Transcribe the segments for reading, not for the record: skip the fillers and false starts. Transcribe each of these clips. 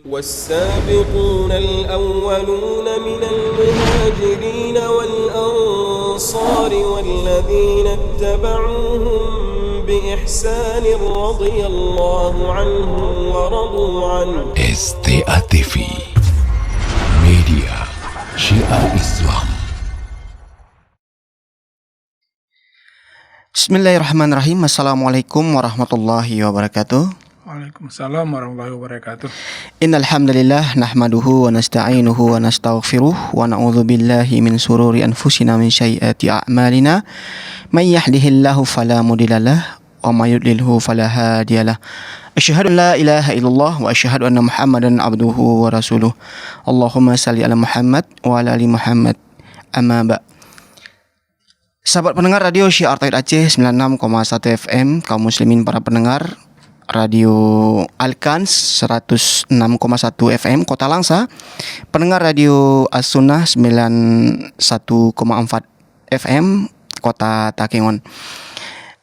والسابقون الأولون من المهاجرين والأنصار والذين اتبعوهم بإحسان رضي الله عنهم ورضوا عنه. STA TV Media Syiar Islam. Bismillahirrahmanirrahim. Assalamualaikum warahmatullahi wabarakatuh. Waalaikumsalam warahmatullahi wabarakatuh. Innal hamdalillah nahmaduhu wa nasta'inuhu wa nastaghfiruh wa na'udzu billahi min sururi anfusina min sayyiati a'malina. May yahdihillahu fala mudhillalah wa may yudlilhu fala hadiyalah. Asyhadu an la ilaha illallah wa asyhadu anna Muhammadan abduhu wa rasuluh. Allahumma shalli ala Muhammad wa ala ali Muhammad. Amma ba'. Sahabat pendengar radio Syiar Tauhid Aceh 96,1 FM, kaum muslimin para pendengar Radio Alkans 106,1 FM Kota Langsa, pendengar Radio As-Sunnah 91,4 FM Kota Takengon.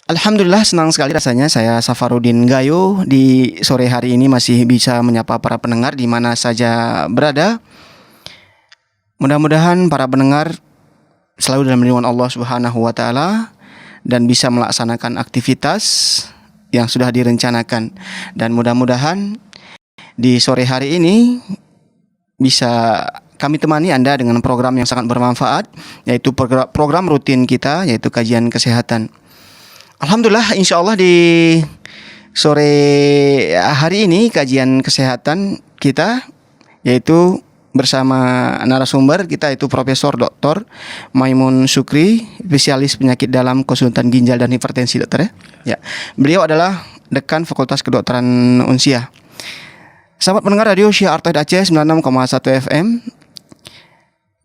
Alhamdulillah, senang sekali rasanya saya Safarudin Gayo di sore hari ini masih bisa menyapa para pendengar di mana saja berada. Mudah-mudahan para pendengar selalu dalam lindungan Allah Subhanahu wa taala dan bisa melaksanakan aktivitas yang sudah direncanakan, dan mudah-mudahan di sore hari ini bisa kami temani Anda dengan program yang sangat bermanfaat, yaitu program rutin kita, yaitu kajian kesehatan. Alhamdulillah, insya Allah di sore hari ini kajian kesehatan kita yaitu bersama narasumber kita, itu Profesor Dr. Maimun Sukri, spesialis penyakit dalam, konsultan ginjal dan hipertensi, dokter ya. Beliau adalah dekan Fakultas Kedokteran Unsia. Sahabat pendengar radio Syiar Tauhid Aceh 96,1 FM,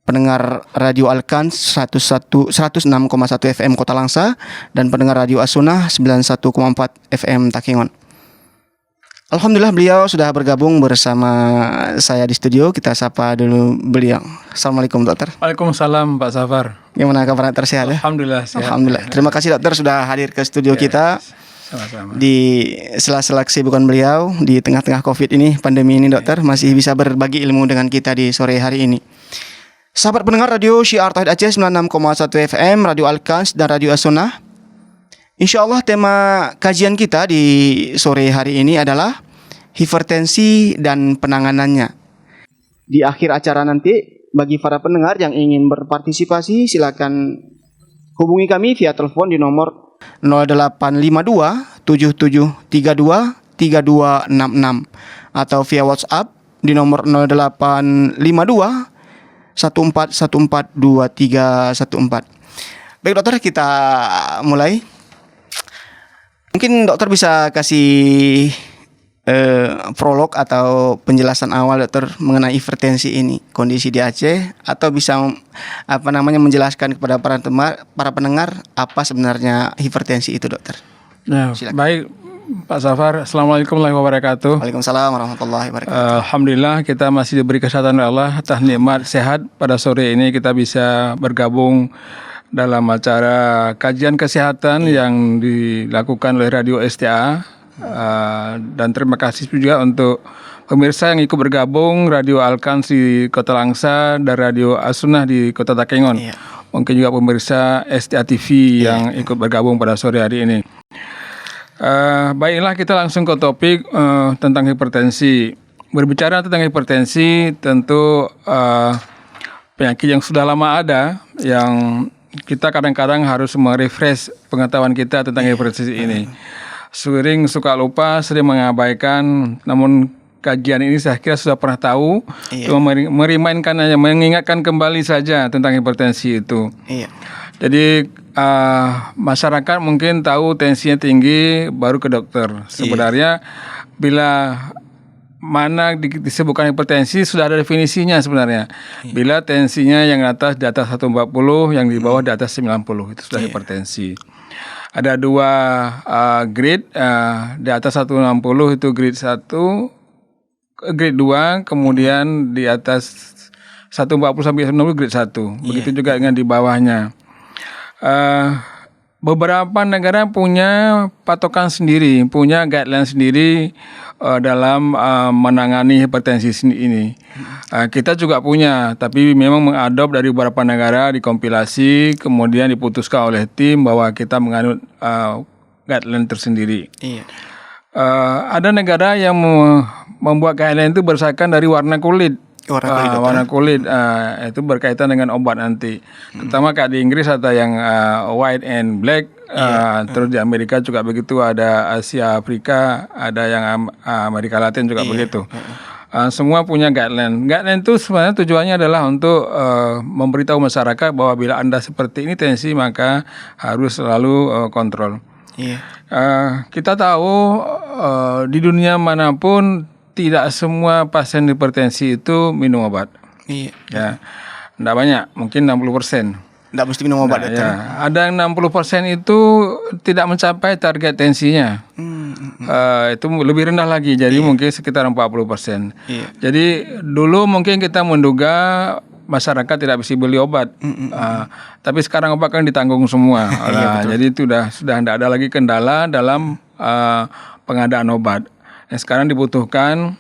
pendengar radio Alkan 106,1 FM Kota Langsa, dan pendengar radio As-Sunnah 91,4 FM Takengon. Alhamdulillah, beliau sudah bergabung bersama saya di studio. Kita sapa dulu beliau. Assalamualaikum, dokter. Waalaikumsalam, Pak Safar. Gimana kabar, dokter? Sehat ya? Alhamdulillah sehat. Alhamdulillah. Terima kasih, dokter, sudah hadir ke studio kita. Sama-sama. Di sela-sela kesibukan beliau di tengah-tengah COVID ini, pandemi ini, dokter, masih bisa berbagi ilmu dengan kita di sore hari ini. Sahabat pendengar radio Syiar Tauhid Aceh 96,1 FM, Radio Alkans dan Radio As-Sunnah. InsyaAllah tema kajian kita di sore hari ini adalah hipertensi dan penanganannya. Di akhir acara nanti, bagi para pendengar yang ingin berpartisipasi, silakan hubungi kami via telepon di nomor 0852 7732 3266 atau via WhatsApp di nomor 0852 1414 2314. Baik, dokter, kita mulai. Mungkin dokter bisa kasih prolog atau penjelasan awal, dokter, mengenai hipertensi ini, kondisi di Aceh, atau bisa menjelaskan kepada para pendengar apa sebenarnya hipertensi itu, dokter. Nah, baik Pak Safar. Assalamualaikum warahmatullahi wabarakatuh. Waalaikumsalam warahmatullahi wabarakatuh. Alhamdulillah, kita masih diberi kesehatan oleh Allah, atas nikmat sehat. Pada sore ini kita bisa bergabung dalam acara kajian kesehatan yang dilakukan oleh Radio STA. Dan terima kasih juga untuk pemirsa yang ikut bergabung, Radio Alkans di Kota Langsa dan Radio As-Sunnah di Kota Takengon. Mungkin juga pemirsa STA TV yang ikut bergabung pada sore hari ini. Baiklah, kita langsung ke topik tentang hipertensi. Berbicara tentang hipertensi, tentu penyakit yang sudah lama ada, yang kita kadang-kadang harus merefresh pengetahuan kita tentang hipertensi ini. Sering suka lupa, sering mengabaikan, namun kajian ini saya kira sudah pernah tahu. Cuma merimainkan hanya, mengingatkan kembali saja tentang hipertensi itu. Jadi masyarakat mungkin tahu tensinya tinggi baru ke dokter. Sebenarnya bila mana disebutkan hipertensi sudah ada definisinya sebenarnya. Bila tensinya yang di atas 140, yang di bawah di atas 90, itu sudah hipertensi. Ada dua grade, di atas 160 itu grade 1, grade 2, kemudian di atas 140 sampai 90 grade 1. Begitu juga dengan di bawahnya. beberapa negara punya patokan sendiri, punya guideline sendiri dalam menangani hipertensi ini. Kita juga punya, tapi memang mengadop dari beberapa negara, dikompilasi, kemudian diputuskan oleh tim bahwa kita menganut guideline tersendiri. Iya. Ada negara yang membuat guideline itu berdasarkan dari warna kulit. Warna kulit itu berkaitan dengan obat nanti. Terutama kayak di Inggris ada yang white and black, terus di Amerika juga begitu, ada Asia Afrika, ada yang Amerika Latin juga begitu. Semua punya guideline. Guideline itu sebenarnya tujuannya adalah untuk memberitahu masyarakat bahwa bila Anda seperti ini tensi, maka harus selalu kontrol. Iya. Kita tahu di dunia manapun tidak semua pasien hipertensi itu minum obat. Iya. Ya, tidak banyak, mungkin 60%. Tidak mesti minum obat, dokter. Ya, ada yang 60% itu tidak mencapai target tensinya. Itu lebih rendah lagi, jadi mungkin sekitar 40%. Iya. Jadi dulu mungkin kita menduga masyarakat tidak bisa beli obat, tapi sekarang obat kan ditanggung semua. Jadi itu sudah tidak ada lagi kendala dalam pengadaan obat. Sekarang dibutuhkan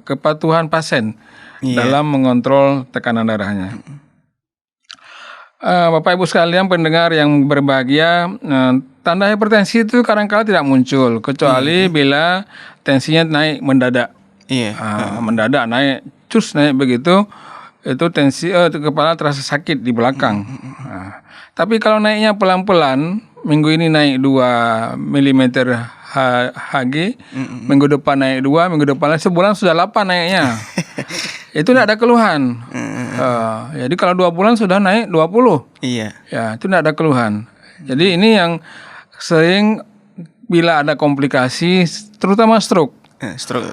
kepatuhan pasien dalam mengontrol tekanan darahnya. Bapak Ibu sekalian pendengar yang berbahagia, tanda hipertensi itu kadang-kala tidak muncul kecuali bila tensinya naik mendadak. Iya. Mendadak naik, naik begitu, itu tensi kepala terasa sakit di belakang. Tapi kalau naiknya pelan-pelan, minggu ini naik 2 mm Hg, minggu depan naik 2, minggu depan sebulan sudah 8 naiknya. Itu tidak ada keluhan. Jadi kalau 2 bulan sudah naik 20. Iya. Ya, itu tidak ada keluhan. Jadi ini yang sering bila ada komplikasi, terutama stroke.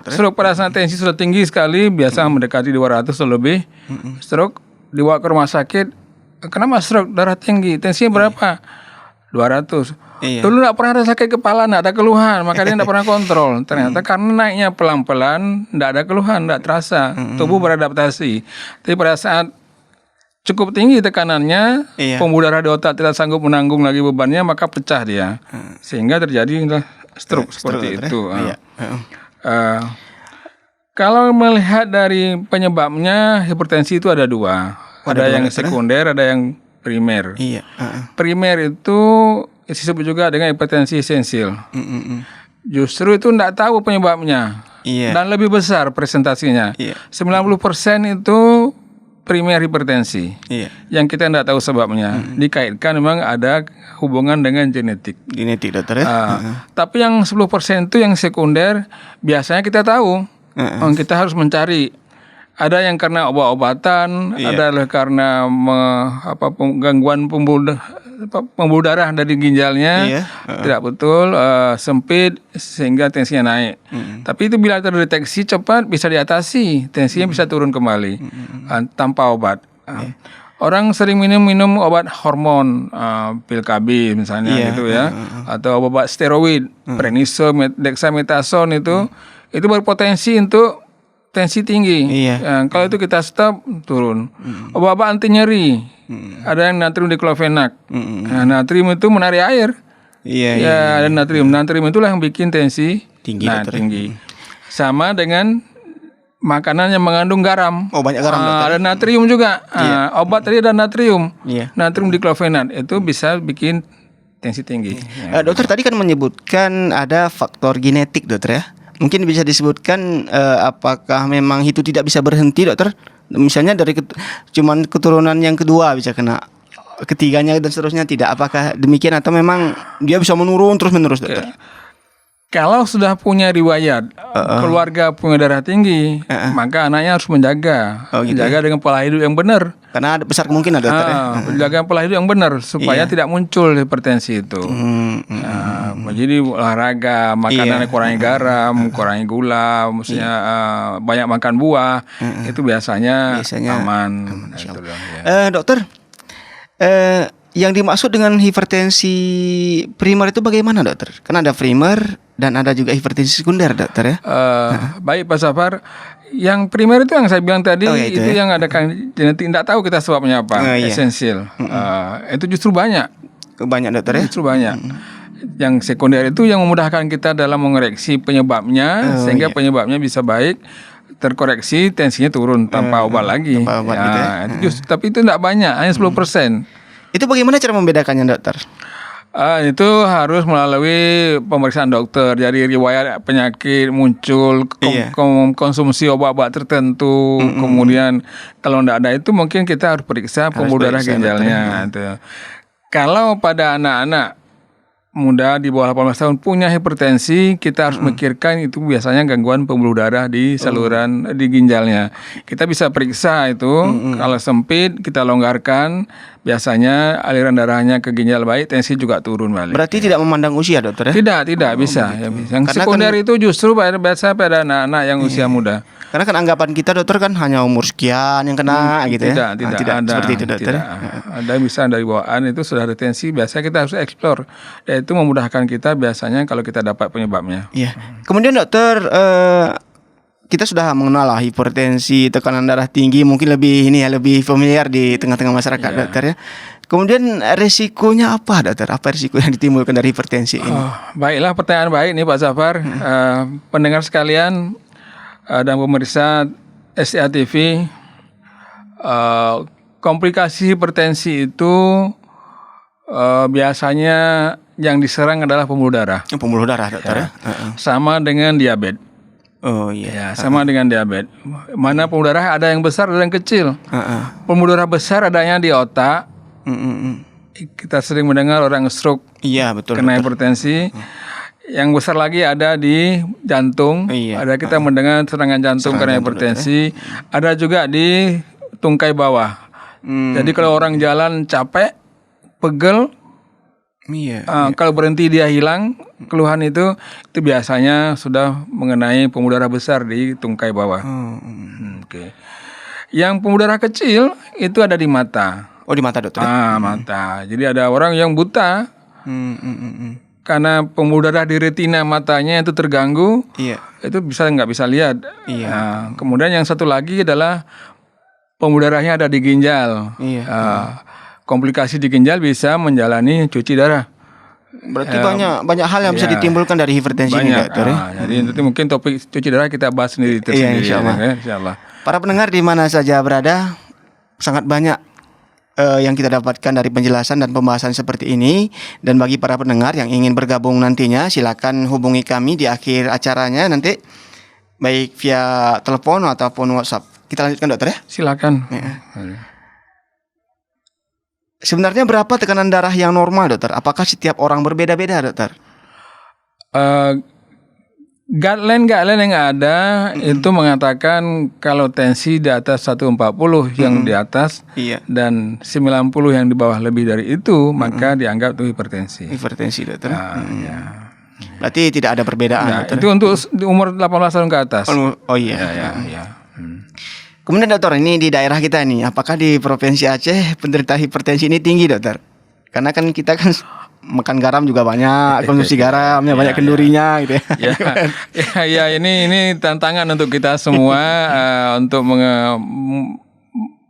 Stroke pada saat tensi sudah tinggi sekali, biasa mendekati 200 atau lebih. Stroke dibawa ke rumah sakit. Kenapa stroke? Darah tinggi. Tensinya berapa? 200. Iya. Dulu tidak pernah ada sakit kepala, tidak ada keluhan, maka dia tidak pernah kontrol. Ternyata karena naiknya pelan-pelan, tidak ada keluhan, tidak terasa. Tubuh beradaptasi. Tapi pada saat cukup tinggi tekanannya, pembuluh darah di otak tidak sanggup menanggung lagi bebannya, maka pecah dia. Sehingga terjadi stroke seperti itu. Kalau melihat dari penyebabnya, hipertensi itu ada 2. Ada yang sekunder, ada yang primer. Iya. Primer itu disebut juga dengan hipertensi esensial. Justru itu tidak tahu penyebabnya. Dan lebih besar presentasinya. 90% itu primer hipertensi. Yang kita tidak tahu sebabnya. Dikaitkan memang ada hubungan dengan genetik. Genetik, dokter ya. Tapi yang 10% itu yang sekunder, biasanya kita tahu. Kita harus mencari. Ada yang karena obat-obatan, ada karena gangguan pembuluh darah dari ginjalnya tidak betul, sempit sehingga tensinya naik. Tapi itu bila terdeteksi cepat bisa diatasi, tensinya bisa turun kembali tanpa obat. Orang sering minum obat hormon, pil KB misalnya gitu ya, atau obat steroid, prednisone, dexamethasone itu berpotensi untuk tensi tinggi. Kalau itu kita stop, turun. Obat-obat anti nyeri, ada yang natrium diklofenak. Natrium itu menarik air. Ada natrium. Natrium itulah yang bikin tensi tinggi. Sama dengan makanan yang mengandung garam. Banyak garam. Ada natrium juga. Obat tadi ada natrium. Natrium diklofenat itu bisa bikin tensi tinggi. Dokter tadi kan menyebutkan ada faktor genetik, dokter ya. Mungkin bisa disebutkan apakah memang itu tidak bisa berhenti, dokter? Misalnya dari cuman keturunan yang kedua bisa kena, ketiganya dan seterusnya tidak. Apakah demikian atau memang dia bisa menurun terus-menerus, dokter? Kalau sudah punya riwayat keluarga punya darah tinggi, maka anaknya harus menjaga, menjaga dengan pola hidup yang benar. Karena ada besar kemungkinan, dokter menjaga pola hidup yang benar supaya tidak muncul hipertensi itu. Jadi olahraga, makanan kurangi garam, kurangi gula, maksudnya banyak makan buah, itu biasanya aman. Dokter, yang dimaksud dengan hipertensi primer itu bagaimana, dokter? Kan ada primer dan ada juga hipertensi sekunder, dokter ya. Baik Pak Safar, yang primer itu yang saya bilang tadi, itu yang ada genetik, tidak tahu kita sebabnya apa, esensial. Itu justru banyak. banyak dokter ya. Justru banyak. Yang sekunder itu yang memudahkan kita dalam mengoreksi penyebabnya sehingga penyebabnya bisa baik, terkoreksi, tensinya turun tanpa obat lagi. Tanpa obat gitu ya. Tapi itu tidak banyak, hanya 10%. Itu bagaimana cara membedakannya dokter? Itu harus melalui pemeriksaan dokter. Jadi riwayat penyakit muncul, konsumsi obat-obat tertentu, kemudian kalau tidak ada itu mungkin kita harus periksa pembuluh darah ginjalnya. Kalau pada anak-anak muda di bawah 18 tahun punya hipertensi, kita harus memikirkan itu biasanya gangguan pembuluh darah di saluran di ginjalnya. Kita bisa periksa itu, kalau sempit kita longgarkan, biasanya aliran darahnya ke ginjal baik, tensi juga turun balik. Berarti tidak memandang usia dokter ya? Tidak bisa. Yang sekunder itu justru biasa pada anak-anak yang usia muda. Karena kan anggapan kita dokter kan hanya umur sekian yang kena gitu ya. Tidak ada. Seperti itu dokter. Ada bisa dari bawaan itu sudah ada tensi, biasa kita harus eksplor. Itu memudahkan kita biasanya kalau kita dapat penyebabnya. Iya. Kemudian dokter, kita sudah mengenal lah hipertensi, tekanan darah tinggi, mungkin lebih familiar di tengah-tengah masyarakat dokter ya. Kemudian resikonya apa dokter? Apa risiko yang ditimbulkan dari hipertensi ini? Baiklah, pertanyaan baik nih Pak Zafar. Pendengar sekalian dan pemirsa STA TV, komplikasi hipertensi itu biasanya yang diserang adalah pembuluh darah. Pembuluh darah dokter ya. Sama dengan diabetes. Oh iya. Sama dengan diabetes. Mana pembuluh darah ada yang besar, ada yang kecil. Pembuluh darah besar adanya di otak. Kita sering mendengar orang stroke, kena hipertensi. Yang besar lagi ada di jantung. Ada kita mendengar serangan jantung karena hipertensi. Ada juga di tungkai bawah. Jadi kalau orang jalan capek, pegel, kalau berhenti dia hilang keluhan itu biasanya sudah mengenai pembuluh darah besar di tungkai bawah. Yang pembuluh darah kecil itu ada di mata. Oh, di mata dokter? Mata. Jadi ada orang yang buta karena pembuluh darah di retina matanya itu terganggu. Itu nggak bisa lihat. Kemudian yang satu lagi adalah pembuluh darahnya ada di ginjal. Komplikasi di ginjal bisa menjalani cuci darah. Berarti banyak hal yang bisa ditimbulkan dari hipertensi ini dokter. Jadi nanti mungkin topik cuci darah kita bahas sendiri tersendiri. Insyaallah. Para pendengar di mana saja berada, sangat banyak yang kita dapatkan dari penjelasan dan pembahasan seperti ini. Dan bagi para pendengar yang ingin bergabung nantinya, silakan hubungi kami di akhir acaranya nanti, baik via telepon ataupun WhatsApp. Kita lanjutkan dokter ya. Silakan. Sebenarnya berapa tekanan darah yang normal dokter? Apakah setiap orang berbeda-beda dokter? Guideline yang ada itu mengatakan kalau tensi di atas 140 yang di atas dan 90 yang di bawah lebih dari itu maka dianggap itu hipertensi. Hipertensi dokter. Berarti tidak ada perbedaan dokter. Itu untuk umur 18 tahun ke atas. Oh iya. Kemudian dokter, ini di daerah kita nih, apakah di Provinsi Aceh penderita hipertensi ini tinggi dokter? Karena kan kita kan makan garam juga banyak, konsumsi garamnya banyak kendurinya gitu ya. Ini tantangan untuk kita semua untuk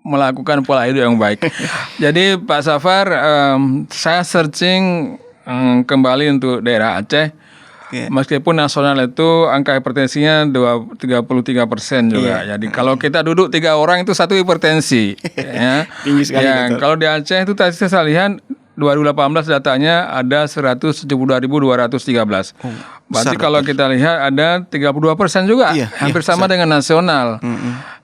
melakukan pola hidup yang baik. Jadi Pak Zafar, saya searching kembali untuk daerah Aceh. Meskipun nasional itu angka hipertensinya 33% juga. Jadi kalau kita duduk 3 orang itu satu hipertensi. Tinggi sekali. Kalau di Aceh itu tadi saya lihat 2018 datanya ada 172.213. Berarti kalau kita lihat ada 32% juga, hampir sama dengan nasional.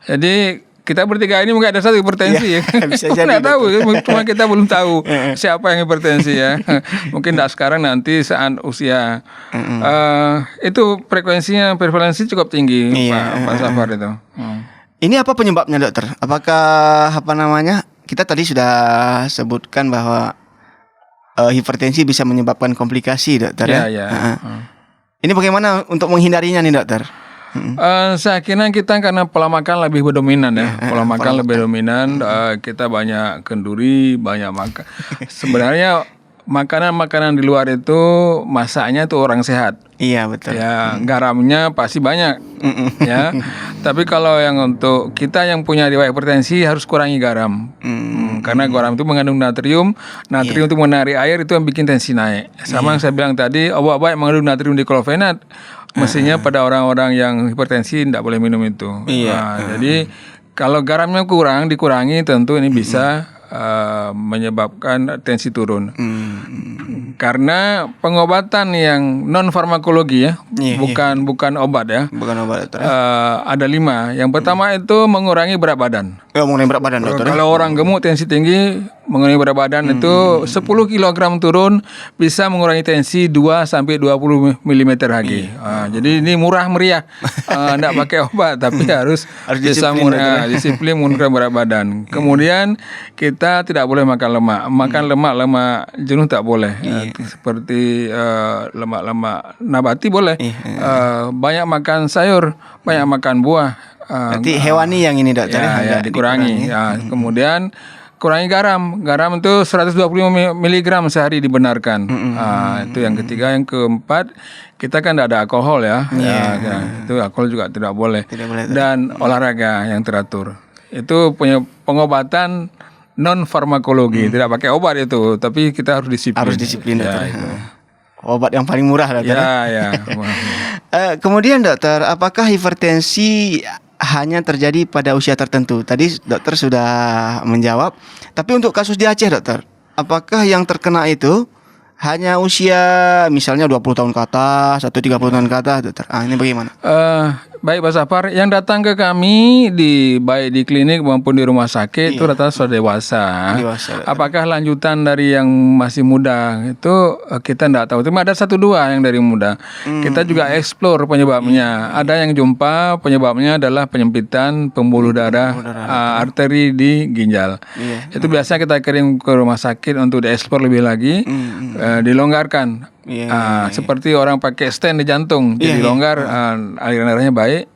Jadi kita bertiga ini mungkin ada satu hipertensi Bisa jadi. Nggak tahu, cuma kita belum tahu siapa yang hipertensi ya. Mungkin tidak sekarang, nanti saat usia. Itu prevalensi cukup tinggi Pak Zafar itu. Ini apa penyebabnya dokter? Apakah kita tadi sudah sebutkan bahwa hipertensi bisa menyebabkan komplikasi dokter Ini bagaimana untuk menghindarinya nih dokter? Saya kira kita karena pola makan lebih dominan pola makan lebih dominan. Kita banyak kenduri, banyak makan. Sebenarnya makanan di luar itu masaknya tuh orang sehat. Iya betul. Garamnya pasti banyak. Tapi kalau yang untuk kita yang punya riwayat hipertensi harus kurangi garam. Karena garam itu mengandung natrium. Natrium itu menarik air, itu yang bikin tensi naik. Sama yang saya bilang tadi, obat-obat yang mengandung natrium diklofenat mestinya pada orang-orang yang hipertensi tidak boleh minum itu. Jadi kalau garamnya dikurangi tentu ini bisa menyebabkan tensi turun. Karena pengobatan yang non farmakologi ya, bukan obat ya. Bukan obat, dokter. Ada 5. Yang pertama itu mengurangi berat badan. Mengenai berat badan, dokter. Kalau orang gemuk tensi tinggi, mengurangi berat badan itu 10 kg turun bisa mengurangi tensi 2 sampai 20 mm Hg. Jadi ini murah meriah. Enggak pakai obat tapi harus bisa disiplin menurunkan berat badan. Kemudian kita tidak boleh makan lemak. Makan lemak jenuh tak boleh. Seperti lemak-lemak nabati boleh. Banyak makan sayur, banyak makan buah. Berarti hewani yang ini, dokter. Ya, dikurangi. Kemudian kurangi garam. Garam itu 125 mg sehari dibenarkan. Itu yang ketiga. Yang keempat, kita kan tidak ada alkohol ya. Itu alkohol juga tidak boleh. Dan olahraga yang teratur. Itu punya pengobatan non farmakologi, tidak pakai obat itu, tapi kita harus disiplin. Harus disiplin, dokter. Obat yang paling murah, dokter. Kemudian, dokter, apakah hipertensi hanya terjadi pada usia tertentu? Tadi dokter sudah menjawab. Tapi untuk kasus di Aceh, dokter, apakah yang terkena itu hanya usia misalnya 20 tahun ke atas atau 30 tahun ke atas, dokter? Ini bagaimana? Baik Pak Safar, yang datang ke kami baik di klinik maupun di rumah sakit itu rata-rata sudah dewasa. Apakah lanjutan dari yang masih muda itu kita tidak tahu. Cuma ada 1-2 yang dari muda. Kita juga explore penyebabnya. Ada yang jumpa penyebabnya adalah penyempitan pembuluh darah arteri di ginjal. Itu biasa kita kirim ke rumah sakit untuk dieksplor lebih lagi, dilonggarkan. Seperti orang pakai stent di jantung, jadi longgar, aliran darahnya baik,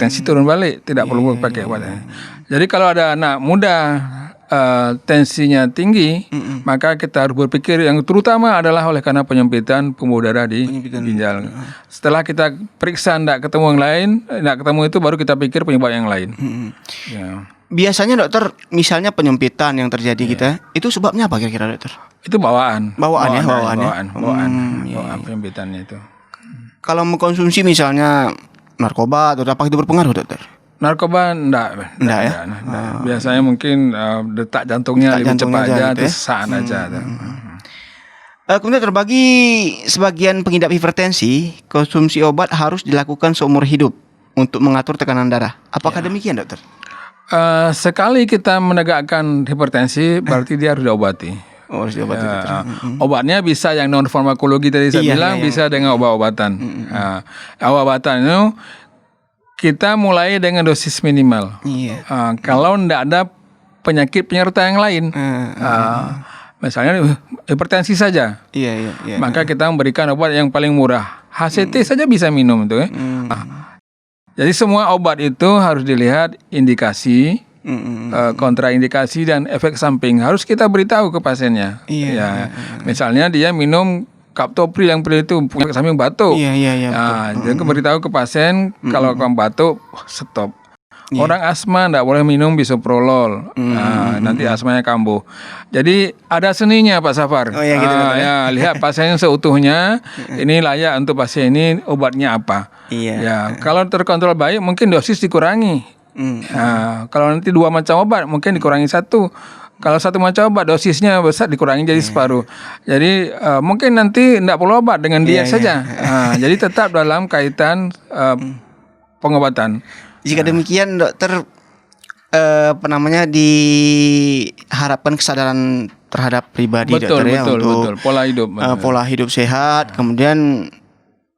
tensi turun balik, tidak perlu pakai obat. Jadi kalau ada anak muda tensinya tinggi, maka kita harus berpikir yang terutama adalah oleh karena penyempitan pembuluh darah di ginjal. Setelah kita periksa tidak ketemu yang lain, tidak ketemu itu baru kita pikir penyebab yang lain. Biasanya, dokter, misalnya penyempitan yang terjadi kita, itu sebabnya apa kira-kira, dokter? Itu bawaan penyempitannya itu. Kalau mengkonsumsi misalnya narkoba atau apa, itu berpengaruh, dokter? Narkoba enggak ya. Biasanya mungkin detak jantungnya lebih cepat aja, itu sesaat aja. Kemudian terbagi sebagian pengidap hipertensi, konsumsi obat harus dilakukan seumur hidup untuk mengatur tekanan darah. Apakah demikian, dokter? Sekali kita menegakkan hipertensi, berarti dia harus diobati. Harus diobati, dokter. Obatnya bisa yang non farmakologi tadi saya bilang, bisa dengan obat-obatan. Obat-obatan itu kita mulai dengan dosis minimal. Kalau tidak ada penyakit penyerta yang lain, misalnya hipertensi saja, maka kita memberikan obat yang paling murah. HCT saja bisa minum itu. Jadi semua obat itu harus dilihat indikasi, kontraindikasi dan efek samping. Harus kita beritahu ke pasiennya. Misalnya dia minum kaptopril yang itu punya efek samping batuk. Jadi beritahu ke pasien kalau kamu batuk, stop. Orang asma tidak boleh minum bisoprolol. Nanti asmanya kambuh. Jadi ada seninya, Pak Safar. Lihat pasien seutuhnya. Ini layak untuk pasien ini, obatnya apa. Kalau terkontrol baik mungkin dosis dikurangi. Kalau nanti 2 macam obat mungkin dikurangi 1. Kalau 1 macam obat dosisnya besar dikurangi jadi separuh. Jadi mungkin nanti tidak perlu obat, dengan diet saja. Jadi tetap dalam kaitan pengobatan. Jika demikian, dokter, diharapkan kesadaran terhadap pribadi, dokter, untuk pola hidup, pola hidup sehat, kemudian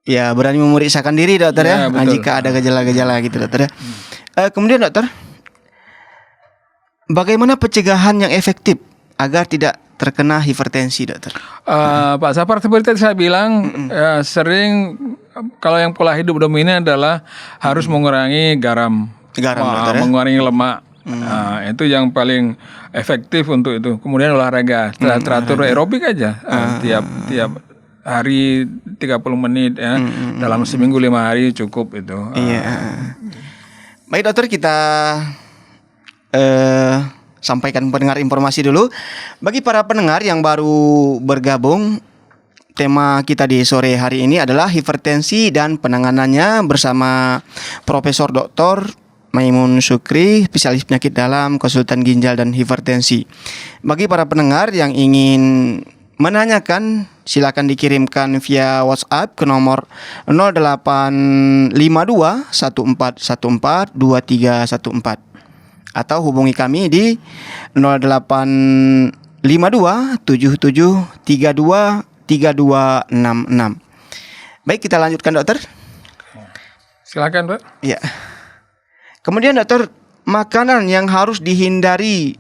berani memeriksakan diri, dokter, jika ada gejala-gejala gitu, dokter. Kemudian, dokter, bagaimana pencegahan yang efektif agar tidak terkena hipertensi, dokter? Pak Safar, seperti tadi saya bilang, sering kalau yang pola hidup dominan adalah harus mengurangi garam, mengurangi lemak. Itu yang paling efektif untuk itu. Kemudian olahraga, teratur aerobik aja, tiap hari 30 menit ya. Dalam seminggu 5 hari cukup itu. Baik dokter, kita sampaikan pendengar informasi dulu. Bagi para pendengar yang baru bergabung, tema kita di sore hari ini adalah hipertensi dan penanganannya bersama Profesor Dr. Maimun Sukri, spesialis penyakit dalam, konsultan ginjal dan hipertensi. Bagi para pendengar yang ingin menanyakan, silakan dikirimkan via WhatsApp ke nomor 0852 1414 2314 atau hubungi kami di 0852 7732 3266. Baik, kita lanjutkan dokter. Silakan, Pak. Ya. Kemudian dokter, makanan yang harus dihindari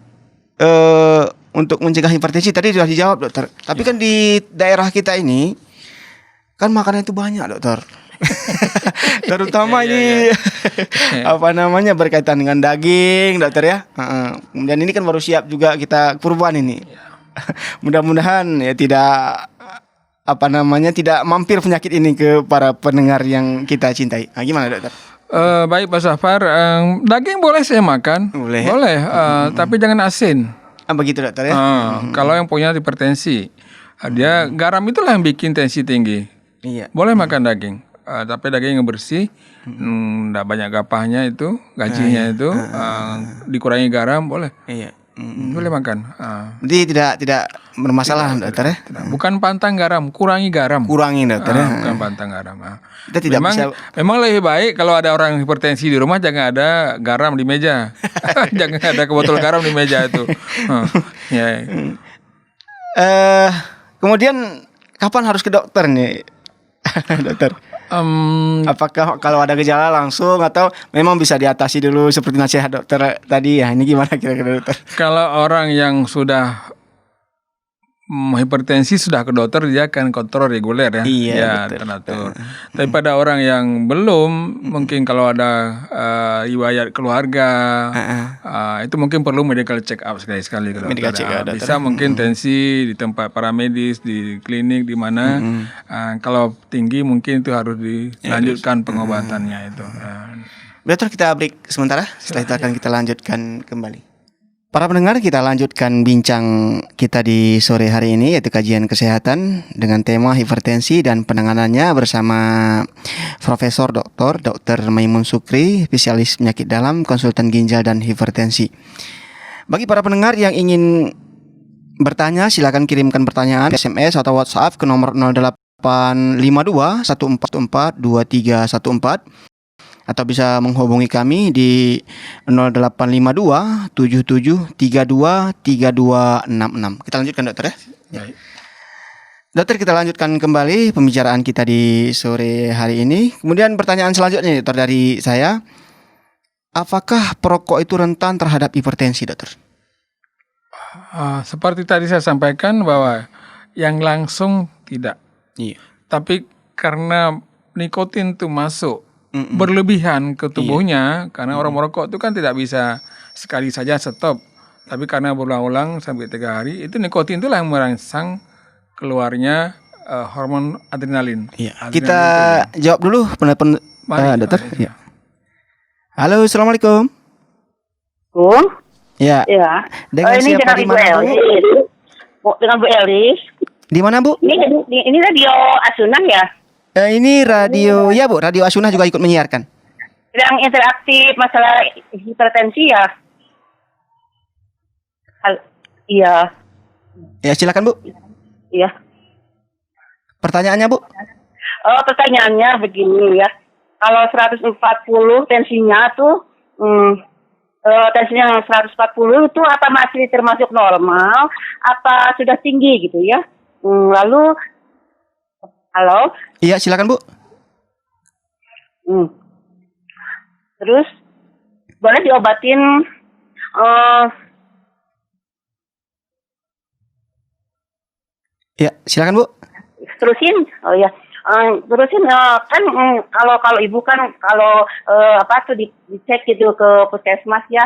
untuk mencegah hipertensi tadi sudah dijawab dokter. Tapi kan di daerah kita ini kan makanan itu banyak dokter. Terutama ini apa namanya berkaitan dengan daging dokter ya. Kemudian ini kan baru siap juga kita kurban ini. Mudah-mudahan ya tidak tidak mampir penyakit ini ke para pendengar yang kita cintai. Gimana dokter? Baik Pak Safar, daging boleh saya makan, boleh, tapi jangan asin. Begitu dokter ya. Kalau yang punya hipertensi, dia garam itulah yang bikin tensi tinggi. Iya. Boleh makan daging, tapi daging yang bersih, enggak banyak gapahnya itu, gajinya itu, dikurangi garam boleh. Iya. Boleh makan. Jadi tidak bermasalah dokter ya. Bukan pantang garam, kurangi garam. Kurangi dokter ya. Bukan pantang garam. Kita tidak memang lebih baik kalau ada orang hipertensi di rumah jangan ada garam di meja. Jangan ada botol garam di meja itu. Ya. Kemudian kapan harus ke dokter nih? Dokter. Apakah kalau ada gejala langsung atau memang bisa diatasi dulu seperti nasihat dokter tadi ya? Ini gimana kira-kira dokter? Kalau orang yang sudah hipertensi sudah ke dokter, dia akan kontrol reguler ya. Iya, teratur. Tapi pada orang yang belum, mungkin kalau ada riwayat keluarga, itu mungkin perlu medical check up sekali-sekali ke dokter. Bisa mungkin tensi di tempat paramedis, di klinik, di mana. Kalau tinggi mungkin itu harus dilanjutkan pengobatannya itu. Dokter, kita break sementara. Setelah itu akan kita lanjutkan kembali. Para pendengar, kita lanjutkan bincang kita di sore hari ini, yaitu kajian kesehatan dengan tema hipertensi dan penanganannya bersama Profesor Dr. Maimun Sukri, spesialis penyakit dalam, konsultan ginjal dan hipertensi. Bagi para pendengar yang ingin bertanya, silakan kirimkan pertanyaan SMS atau WhatsApp ke nomor 0852 1414 2314. Atau bisa menghubungi kami di 0852 7732 3266. Kita lanjutkan dokter ya. Baik. Dokter, kita lanjutkan kembali pembicaraan kita di sore hari ini. Kemudian pertanyaan selanjutnya dokter dari saya, apakah perokok itu rentan terhadap hipertensi dokter? Seperti tadi saya sampaikan bahwa yang langsung tidak. Iya. Tapi karena nikotin itu masuk berlebihan ke tubuhnya, karena orang merokok itu kan tidak bisa sekali saja stop, tapi karena berulang-ulang sampai 3 hari, itu nikotin itulah yang merangsang keluarnya hormon adrenalin. Iya. Kita jawab dulu pendapat dokter. Ya. Halo, assalamualaikum. Ya. Ya. Dengan ini siapa di mana Bu? Dengan Bu Elis. Di mana Bu? Ini radio Asunah ya? Ini radio, ya Bu, radio Asunah juga ikut menyiarkan. Yang interaktif masalah hipertensi ya? Iya. Ya, silakan Bu. Iya. Pertanyaannya Bu? Pertanyaannya begini ya. Kalau 140 tensinya tuh, tensinya 140 itu apa masih termasuk normal? Apa sudah tinggi gitu ya? Lalu, halo? Iya, silakan Bu. Terus boleh diobatin Ya, silakan Bu. Terusin. Oh ya. Terusin kan kalau ibu kan kalau dicek gitu ke puskesmas ya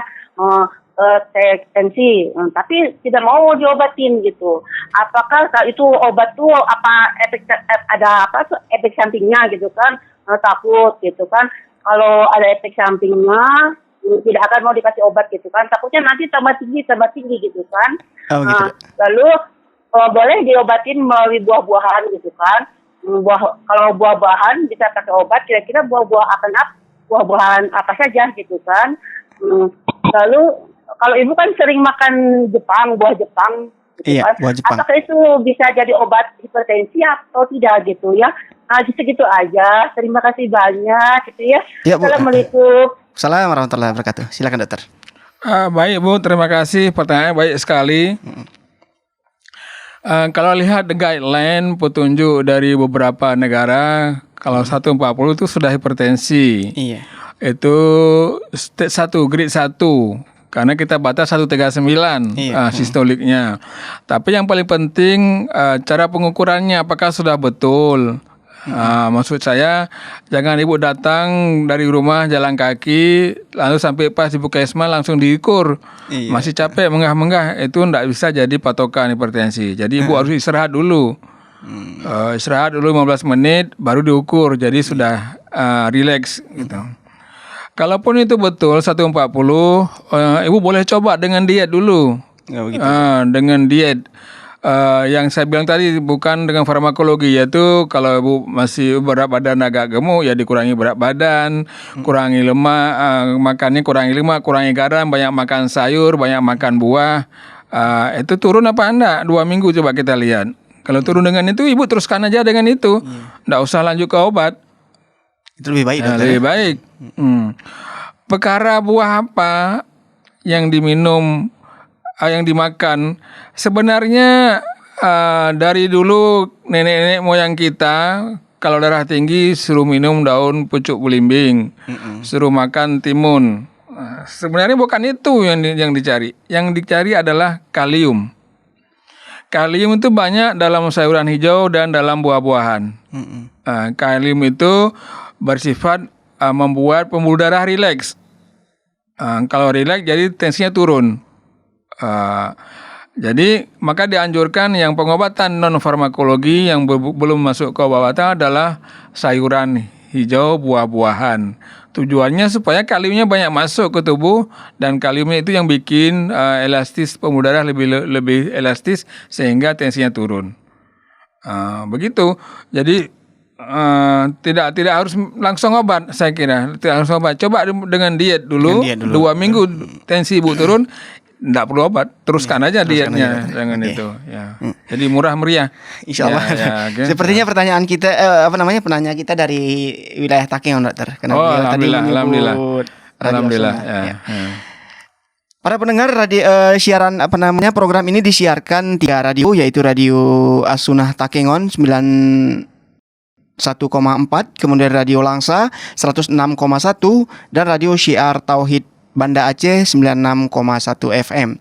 tensi, tapi tidak mau diobatin gitu. Apakah itu obat tuh apa efek sampingnya gitu kan? Takut gitu kan. kalau ada efek sampingnya tidak akan mau dikasih obat gitu kan, takutnya nanti tambah tinggi gitu kan. Lalu boleh diobatin melalui buah-buahan gitu kan. Kalau buah-buahan bisa pakai obat, kira-kira buah-buahan apa saja gitu kan. Lalu kalau ibu kan sering makan buah Jepang gitu kan. Buah Jepang. Apakah itu bisa jadi obat hipertensi atau tidak gitu ya? Segitu aja. Terima kasih banyak gitu ya. Assalamualaikum. Assalamualaikum warahmatullahi wabarakatuh. Silakan dokter. Baik Bu, terima kasih, pertanyaannya baik sekali. Kalau lihat the guideline petunjuk dari beberapa negara, kalau 140 itu sudah hipertensi. Iya. Itu stage 1, grade 1. Karena kita batas 139 sistoliknya. Tapi yang paling penting cara pengukurannya apakah sudah betul. Maksud saya jangan ibu datang dari rumah jalan kaki lalu sampai pas di puskesmas langsung diukur. Masih capek menggah-menggah, itu tidak bisa jadi patokan hipertensi. Jadi ibu harus istirahat dulu. Istirahat dulu 15 menit baru diukur. Jadi sudah relax gitu. Kalaupun itu betul 140, ibu boleh coba dengan diet dulu. Dengan diet. Yang saya bilang tadi bukan dengan farmakologi, yaitu kalau ibu masih berat badan agak gemuk ya dikurangi berat badan, kurangi lemak, makannya kurangi lemak, kurangi garam, banyak makan sayur, banyak makan buah. Itu turun apa enggak? 2 minggu coba kita lihat. Kalau turun dengan itu, ibu teruskan aja dengan itu, enggak usah lanjut ke obat. Itu lebih baik. Lebih baik. Perkara buah apa yang diminum, yang dimakan, sebenarnya dari dulu nenek-nenek moyang kita kalau darah tinggi suruh minum daun pucuk belimbing, suruh makan timun. Sebenarnya bukan itu yang dicari. Yang dicari adalah kalium. Kalium itu banyak dalam sayuran hijau dan dalam buah-buahan. Kalium itu bersifat membuat pembuluh darah rileks. Kalau rileks jadi tensinya turun. Jadi maka dianjurkan yang pengobatan non farmakologi yang belum masuk ke obatan adalah sayuran hijau, buah-buahan. Tujuannya supaya kaliumnya banyak masuk ke tubuh, dan kaliumnya itu yang bikin elastis pembuluh darah lebih elastis sehingga tensinya turun. Begitu. Jadi tidak harus langsung obat, saya kira. Tidak langsung obat. Coba dengan diet dulu. 2 minggu tensi ibu turun. Tidak perlu obat, teruskan aja dietnya dengan itu. Ya. Jadi murah meriah. Insya Allah. Gitu. Sepertinya pertanyaan kita, penanya kita dari wilayah Takengon, dokter. Alhamdulillah. Para pendengar siaran program ini disiarkan 3 radio, yaitu Radio As-Sunnah Takengon 91,4, kemudian Radio Langsa 106,1, dan Radio Syiar Tauhid Banda Aceh 96,1 FM.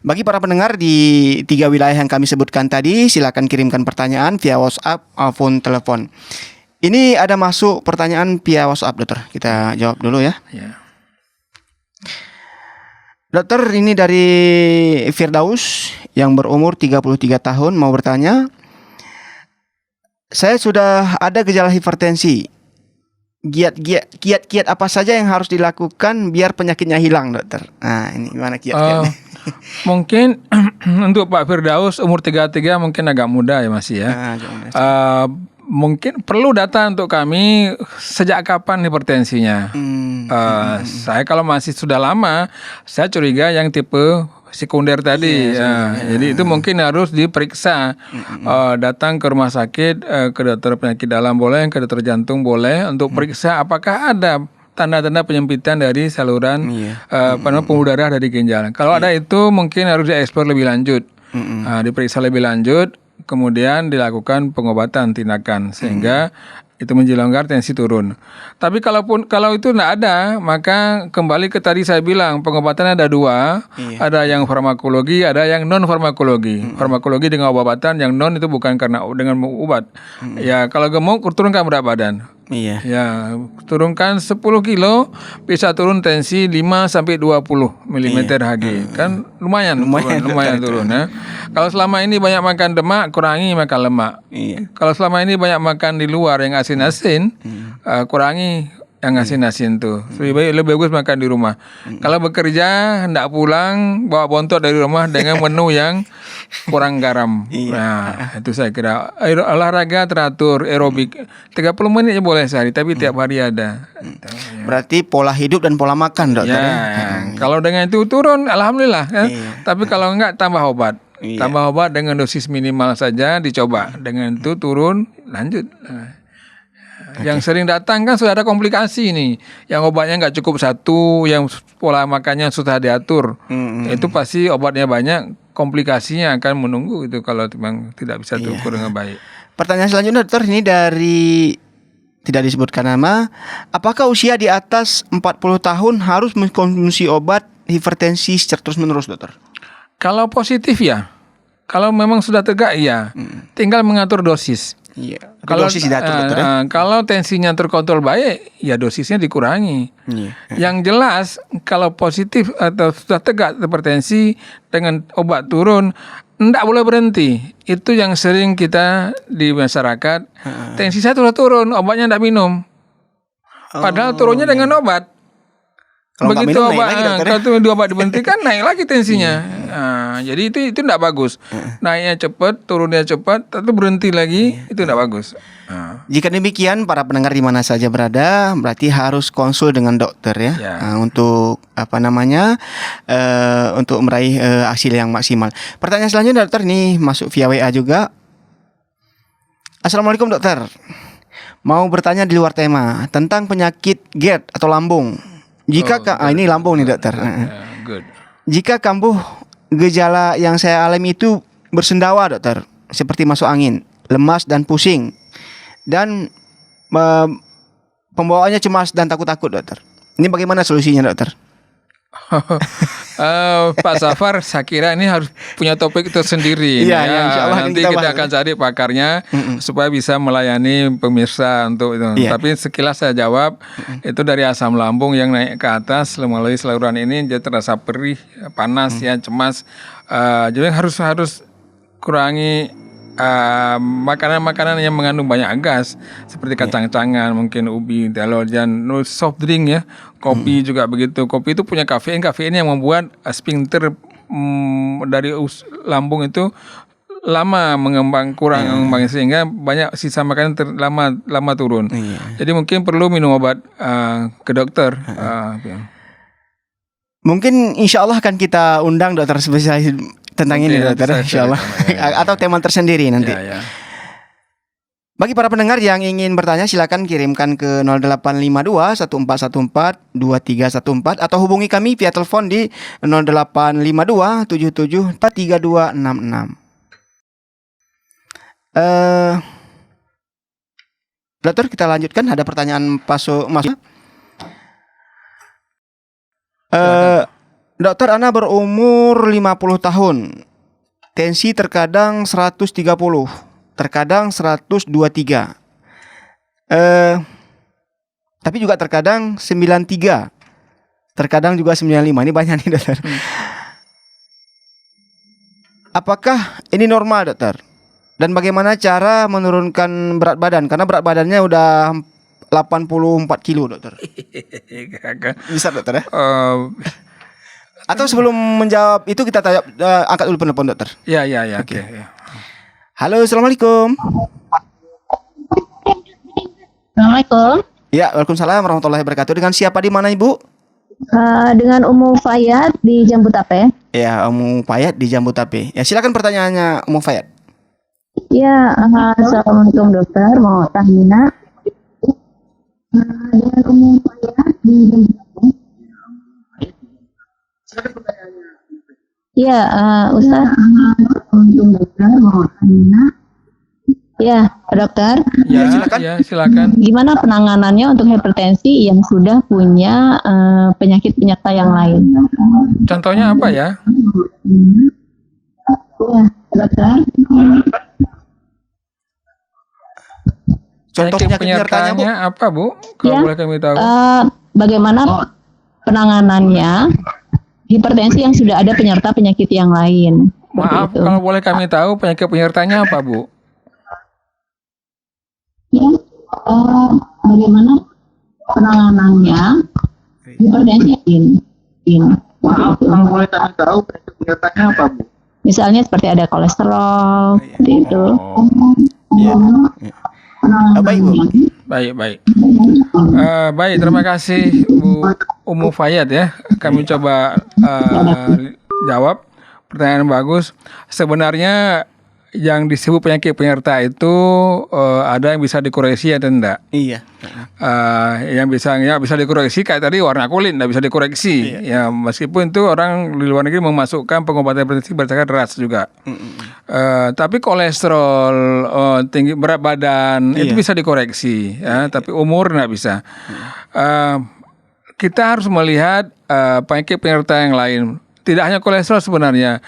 Bagi para pendengar di 3 wilayah yang kami sebutkan tadi, silakan kirimkan pertanyaan via WhatsApp maupun telepon. Ini ada masuk pertanyaan via WhatsApp, dokter. Kita jawab dulu ya. Dokter, ini dari Firdaus yang berumur 33 tahun mau bertanya. Saya sudah ada gejala hipertensi. Kiat apa saja yang harus dilakukan biar penyakitnya hilang, dokter? Nah, ini gimana kiat-kiatnya? Mungkin untuk Pak Firdaus umur 33 mungkin agak muda ya masih ya. Mungkin perlu data untuk kami sejak kapan hipertensinya. Saya kalau masih sudah lama, saya curiga yang tipe sekunder tadi. Jadi itu mungkin harus diperiksa. Datang ke rumah sakit, ke dokter penyakit dalam boleh, ke dokter jantung boleh, untuk periksa apakah ada tanda-tanda penyempitan dari saluran pembuluh darah dari ginjal. Kalau ada itu mungkin harus dieksplor lebih lanjut, diperiksa lebih lanjut, kemudian dilakukan pengobatan tindakan sehingga itu menjelonggar tensi turun. Tapi kalau itu tidak ada, maka kembali ke tadi saya bilang pengobatannya ada 2, ada yang farmakologi, ada yang non farmakologi. Farmakologi dengan obatan, yang non itu bukan karena dengan obat. Ya kalau gemuk turunkan berat badan. Ya, turunkan 10 kilo bisa turun tensi 5 sampai 20 mm Hg. Kan lumayan turun ya. Kalau selama ini banyak makan lemak, kurangi makan lemak. Kalau selama ini banyak makan di luar yang asin-asin, kurangi yang asin-asin tuh. Lebih bagus makan di rumah. Kalau bekerja hendak pulang bawa bontot dari rumah dengan menu yang kurang garam. Nah, itu saya kira olahraga teratur, aerobik 30 menit ya boleh sehari, tapi tiap hari ada. Berarti pola hidup dan pola makan, dokter. Kalau dengan itu turun, alhamdulillah. Tapi kalau enggak tambah obat. Tambah obat dengan dosis minimal saja dicoba. Dengan itu turun, lanjut. Yang sering datang kan sudah ada komplikasi nih. Yang obatnya nggak cukup satu, yang pola makannya susah diatur. Itu pasti obatnya banyak, komplikasinya akan menunggu itu kalau memang tidak bisa diukur dengan baik. Pertanyaan selanjutnya, dokter, ini dari tidak disebutkan nama. Apakah usia di atas 40 tahun harus mengkonsumsi obat hipertensi secara terus-menerus, dokter? Kalau positif ya. Kalau memang sudah tegak ya. Tinggal mengatur dosis. Iya. Kalau dosis diatur, dokter, ya? Kalau tensinya terkontrol baik, ya dosisnya dikurangi. Yang jelas kalau positif atau sudah tegak hipertensi dengan obat turun, tidak boleh berhenti. Itu yang sering kita di masyarakat. Tensi saya sudah turun, obatnya tidak minum. Padahal turunnya dengan obat. Kalau nggak Begitu minum, obat, naik lagi, dokter, ya? kalau dua obat dibentikan naik lagi tensinya. Jadi itu tidak bagus. Naiknya cepat, turunnya cepat, tapi berhenti lagi itu tidak bagus. Jika demikian, para pendengar di mana saja berada, berarti harus konsul dengan dokter ya. Untuk untuk meraih hasil yang maksimal. Pertanyaan selanjutnya, dokter, ini masuk via WA juga. Assalamualaikum, dokter. Mau bertanya di luar tema tentang penyakit GERD atau lambung. Jika ini lambung nih, dokter. Good. Jika kambuh gejala yang saya alami itu bersendawa, dokter, seperti masuk angin, lemas dan pusing, dan pembawaannya cemas dan takut-takut, dokter. Ini bagaimana solusinya, dokter? Pak Safar, saya kira ini harus punya topik tersendiri. Nanti kita akan cari pakarnya supaya bisa melayani pemirsa untuk itu. Tapi sekilas saya jawab, itu dari asam lambung yang naik ke atas melalui saluran ini, dia terasa perih, panas, cemas. Jadi harus kurangi makanan-makanan yang mengandung banyak gas seperti kacang-kacangan, mungkin ubi, telur, dan soft drink ya, kopi juga begitu. Kopi itu punya kafein yang membuat sphincter dari lambung itu lama kurang mengembang, sehingga banyak sisa makanan lama turun. Jadi mungkin perlu minum obat ke dokter. Mungkin insya Allah akan kita undang dokter spesialis tentang ini, dokter, insya Allah. Atau tema tersendiri nanti. Bagi para pendengar yang ingin bertanya, silakan kirimkan ke 0852 1414 2314 atau hubungi kami via telepon di 0852 77 43266. Dokter, kita lanjutkan. Ada pertanyaan masuk. Dokter, Ana berumur 50 tahun. Tensi terkadang 130, terkadang 123. Tapi juga terkadang 93. Terkadang juga 95. Ini banyak nih, dokter. Apakah ini normal, dokter? Dan bagaimana cara menurunkan berat badan? Karena berat badannya udah 84 kilo, dokter. Bisa, dokter, ya? Atau sebelum menjawab itu kita angkat dulu penelpon, dokter. Ya. Oke. Halo, assalamualaikum. Assalamualaikum. Ya, waalaikumsalam warahmatullahi wabarakatuh. Dengan siapa, di mana, Ibu? Dengan Umu Fayat di Jambu Tape. Ya, Umu Fayat di Jambu Tape. Ya, silakan pertanyaannya, Umu Fayat. Ya, assalamualaikum, dokter. Mau tanya. Dengan Umu Fayat di Jambu Tape. Ya, Ustaz. Dokter, mau tanya. Ya, dokter. Ya, silakan. Gimana penanganannya untuk hipertensi yang sudah punya penyakit penyerta yang lain? Contohnya apa ya? Ya, dokter. Contoh penyakit penyertanya, Bu? apa, Bu? Kalau boleh kami tahu. Bagaimana penanganannya hipertensi yang sudah ada penyerta penyakit yang lain? Maaf, kalau boleh kami tahu penyakit penyertanya apa, Bu? Ya, bagaimana penanganannya hipertensi Maaf, kalau boleh kami tahu penyertanya apa, Bu? misalnya seperti ada kolesterol seperti itu. Iya. Baik, Bu. Baik. Baik, terima kasih Bu Umu Fayat ya. Kami coba jawab pertanyaan bagus. Sebenarnya yang disebut penyakit penyerta itu ada yang bisa dikoreksi atau enggak? Iya. Yang bisa dikoreksi kayak tadi warna kulit tidak bisa dikoreksi. Ya meskipun itu orang di luar negeri memasukkan pengobatan hipertensi berdasarkan ras juga. Tapi kolesterol, tinggi berat badan itu bisa dikoreksi. Ya, tapi umur tidak bisa. Kita harus melihat penyakit penyerta yang lain. Tidak hanya kolesterol sebenarnya.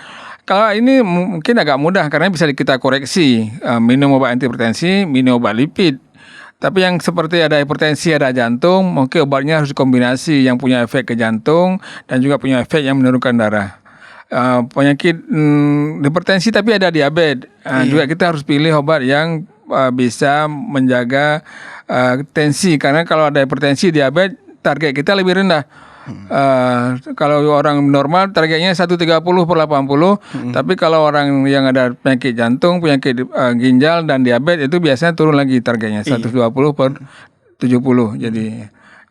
Kalau ini mungkin agak mudah karena bisa kita koreksi, minum obat antihipertensi, minum obat lipid. Tapi yang seperti ada hipertensi, ada jantung, mungkin obatnya harus dikombinasi yang punya efek ke jantung dan juga punya efek yang menurunkan darah. Penyakit hipertensi tapi ada diabetes, juga kita harus pilih obat yang bisa menjaga tensi karena kalau ada hipertensi, diabetes, target kita lebih rendah. Kalau orang normal targetnya 130/80, tapi kalau orang yang ada penyakit jantung, penyakit ginjal dan diabetes itu biasanya turun lagi targetnya 120/70.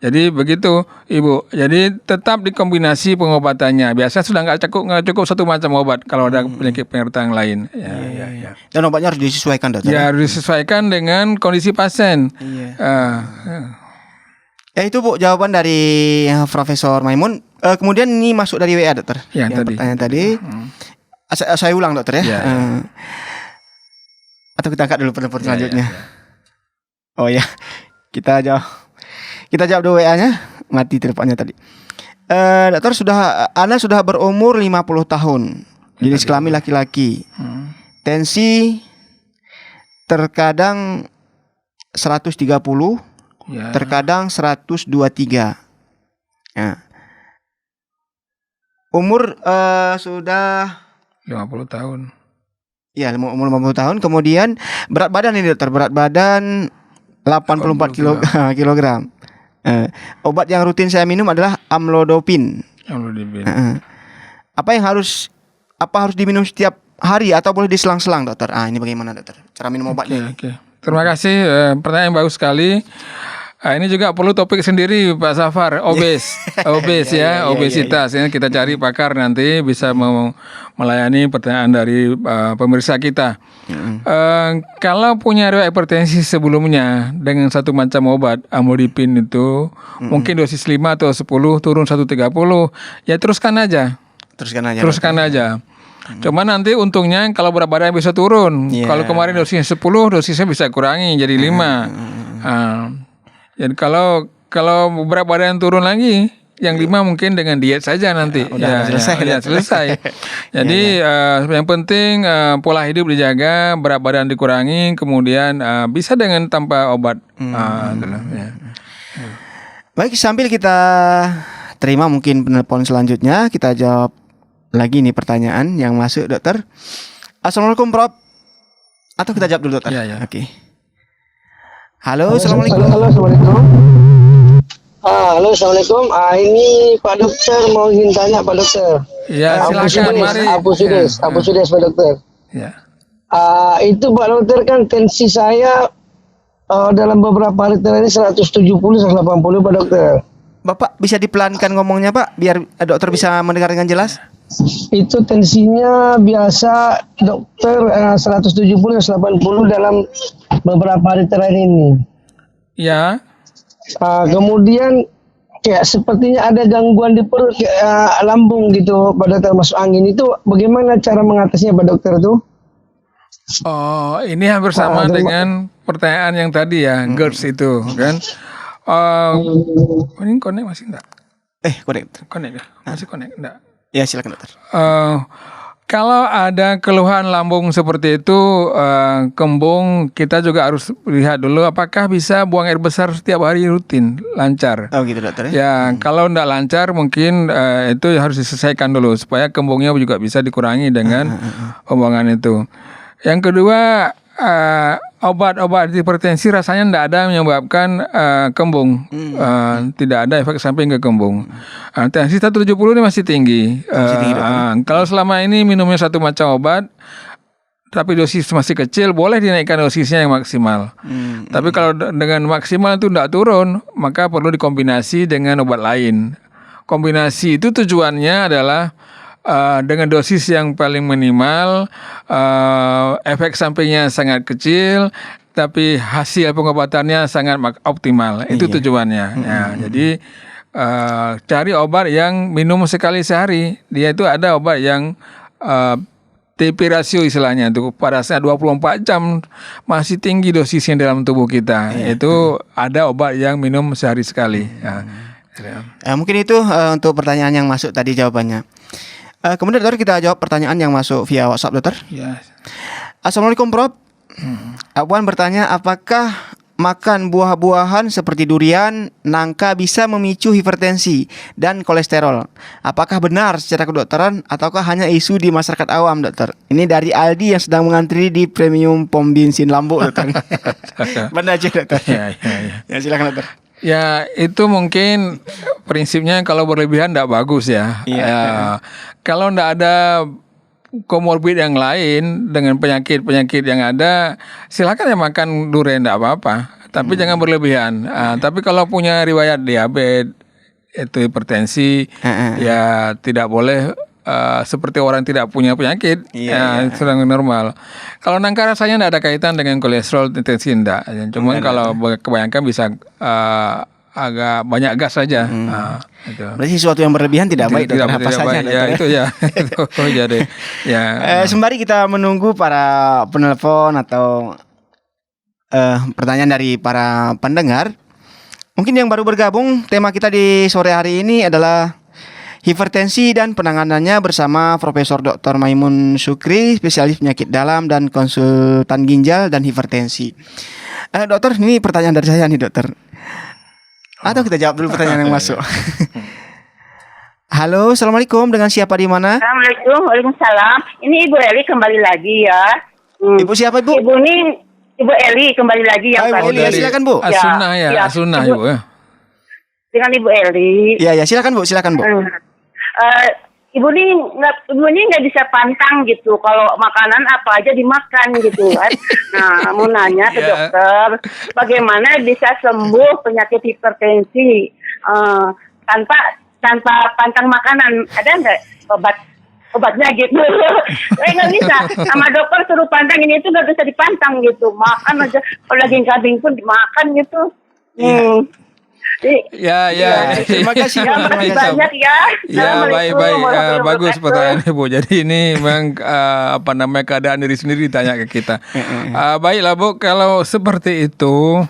Jadi begitu Ibu. Jadi tetap dikombinasi pengobatannya. Biasa sudah nggak cukup satu macam obat kalau ada penyakit penyerta yang lain. Ya. Dan obatnya harus disesuaikan, Dokter. Ya harus disesuaikan dengan kondisi pasien. Ya itu Bu jawaban dari Profesor Maimun. Kemudian ini masuk dari WA, Dokter. Yang tadi. Pertanyaan tadi. Saya ulang, Dokter ya. Atau kita angkat dulu penelpon selanjutnya. Oh ya, kita jawab dulu WA-nya. Mati teleponnya tadi. Dokter Anda sudah berumur 50 tahun. Jenis kelamin laki-laki. Tensi terkadang 130. Terkadang 123. Umur sudah 50 tahun. Ya, umur 50 tahun. Kemudian berat badan ini, Dokter. Berat badan 84 kilogram. Obat yang rutin saya minum adalah amlodipine. Apa harus diminum setiap hari atau boleh diselang-selang, Dokter? Ini bagaimana, Dokter? Cara minum obatnya. Oke. Terima kasih, pertanyaan yang bagus sekali. Ini juga perlu topik sendiri Pak Safar, obesitas. Kita cari pakar nanti bisa melayani pertanyaan dari pemirsa kita. Kalau punya riwayat hipertensi sebelumnya dengan satu macam obat amlodipine itu mungkin dosis 5 atau 10 turun 130, ya teruskan aja. Cuma nanti untungnya kalau berat badan bisa turun. Kalau kemarin dosisnya 10, dosisnya bisa kurangi jadi 5. Jadi kalau berat badan turun lagi, yang 5 mungkin dengan diet saja nanti. Selesai. Jadi yang penting pola hidup dijaga, berat badan dikurangi, kemudian bisa dengan tanpa obat. Baik, sambil kita terima mungkin penelpon selanjutnya, kita jawab lagi nih pertanyaan yang masuk, Dokter. Assalamualaikum, Prof. Atau kita jawab dulu, Dokter? Iya. Oke. Halo, assalamualaikum. Assalamualaikum. Halo, assalamualaikum. Ini Pak Dokter mau ingin tanya, Pak Dokter. Ya, silakan. Mari. Abu Sudes, Pak Dokter. Ya. Itu Pak Dokter kan tensi saya dalam beberapa hari terakhir 170/180, Pak Dokter. Bapak bisa dipelankan ngomongnya, Pak, biar dokter bisa mendengar dengan jelas. Itu tensinya biasa Dokter 170/180 dalam beberapa hari terakhir ini. Ya. Kemudian kayak sepertinya ada gangguan di perut, kayak lambung gitu, Pak Dokter, masuk angin. Itu bagaimana cara mengatasinya, Pak Dokter tuh? Oh, ini hampir sama dengan pertanyaan yang tadi ya, GERD itu kan. Ini connect masih enggak? Connect ya? Masih connect enggak? Ya, silakan, Dokter. Kalau ada keluhan lambung seperti itu, kembung, kita juga harus lihat dulu apakah bisa buang air besar setiap hari rutin, lancar. Oh gitu, Dokter. Ya, kalau tidak lancar mungkin itu harus diselesaikan dulu supaya kembungnya juga bisa dikurangi dengan pembuangan itu. Yang kedua, obat-obat hipertensi rasanya tidak ada menyebabkan kembung, tidak ada efek samping ke kembung. Tensi 170 ini masih tinggi. Kalau selama ini minumnya satu macam obat, tapi dosis masih kecil, boleh dinaikkan dosisnya yang maksimal. Tapi kalau dengan maksimal itu tidak turun, maka perlu dikombinasi dengan obat lain. Kombinasi itu tujuannya adalah dengan dosis yang paling minimal, efek sampingnya sangat kecil, tapi hasil pengobatannya sangat optimal. Itu tujuannya. Ya, jadi cari obat yang minum sekali sehari. Dia itu ada obat yang TP rasio istilahnya, itu pada saat 24 jam masih tinggi dosisnya dalam tubuh kita. Itu ada obat yang minum sehari sekali. Mungkin itu untuk pertanyaan yang masuk tadi jawabannya. Kemudian dokter, kita jawab pertanyaan yang masuk via WhatsApp, dokter. Assalamualaikum Prof. Abwan bertanya, apakah makan buah-buahan seperti durian, nangka bisa memicu hipertensi dan kolesterol? Apakah benar secara kedokteran ataukah hanya isu di masyarakat awam, dokter? Ini dari Aldi yang sedang mengantri di premium pom bensin Lambuk, dokter. Benar aja, dokter. Ya, silakan, dokter. Ya, itu mungkin prinsipnya kalau berlebihan tidak bagus ya. Kalau tidak ada komorbid yang lain dengan penyakit-penyakit yang ada, silakan ya makan durian, tidak apa-apa. Tapi jangan berlebihan. Tapi kalau punya riwayat diabetes, itu hipertensi, ya tidak boleh seperti orang tidak punya penyakit, sedang normal. Kalau nangka rasanya tidak ada kaitan dengan kolesterol, tensi tidak. Cuma kalau kebanyakan bisa agak banyak gas saja. Itu. Berarti sesuatu yang berlebihan tidak baik, dokter. Apa saja, dokter? Ya, itu ya. Itu jadi. Ya. Sembari kita menunggu para penelpon atau pertanyaan dari para pendengar, mungkin yang baru bergabung, tema kita di sore hari ini adalah hipertensi dan penanganannya bersama Profesor Dr. Maimun Sukri, spesialis penyakit dalam dan konsultan ginjal dan hipertensi. Dokter, ini pertanyaan dari saya nih, dokter. Atau kita jawab dulu pertanyaan yang masuk. Halo, assalamualaikum. Dengan siapa di mana? Assalamualaikum, waalaikumsalam. Ini Ibu Eli kembali lagi ya. Ibu siapa, Bu? Ibu Eli kembali lagi yang Ibu Eli, silakan, Bu. Asunah ya, Asunah Ibu. Dengan Ibu Eli. Iya, silakan, Bu. Ibu ini nggak bisa pantang gitu kalau makanan apa aja dimakan gitu kan. Nah, mau nanya ke dokter, bagaimana bisa sembuh penyakit hipertensi tanpa pantang makanan? Ada nggak obatnya gitu? Saya nggak bisa. Sama dokter suruh pantang ini itu nggak bisa dipantang gitu. Makan aja, kalau daging kambing pun dimakan gitu. Ya. Terima kasih banyak ya. Ya, baik. Bagus pertanyaan Ibu. Jadi ini memang keadaan diri sendiri ditanya ke kita. Baiklah Bu, kalau seperti itu